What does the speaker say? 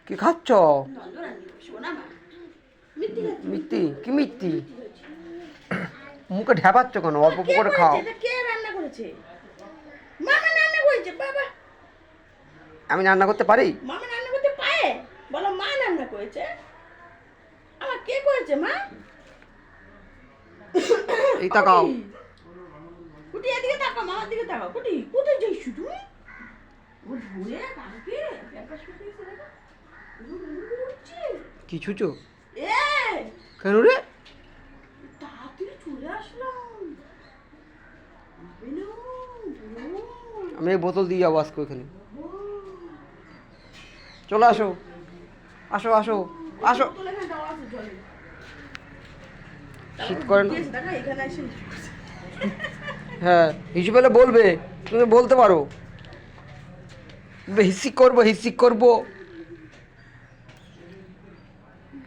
কি খাচ্ছ? সোনা মা মিথ্যি? কি মিথ্যি? মুখে ঢ্যাপাচ্ছ কেন? অল্প অল্প করে খাও। কে রান্না করেছে? মামা রান্না করেছে বাবা। আমি রান্না করতে পারি? মামা রান্না করতে পারে? বলো মা রান্না করেছে। আমার কে করেছে মা? এই তাকাও। কুটি এদিকে তাকাও, মামার দিকে তাকাও। কুটি কোথায় যাইছো তুমি? ও ধরে কালকে ব্যাপার শুকিয়ে দেখো। কি ছুচো? এ কেন রে? তাড়াতাড়ি চলে আসলাম। বেনু আমি এই বোতল দিয়ে যাবো আজকে ওইখানে। চলে আসো, আসো আসো আসো। শীত করে না? হ্যাঁ, হিসু পেলে বলবে, তুমি বলতে পারো। হিসিক করবো, হিসিক করবো।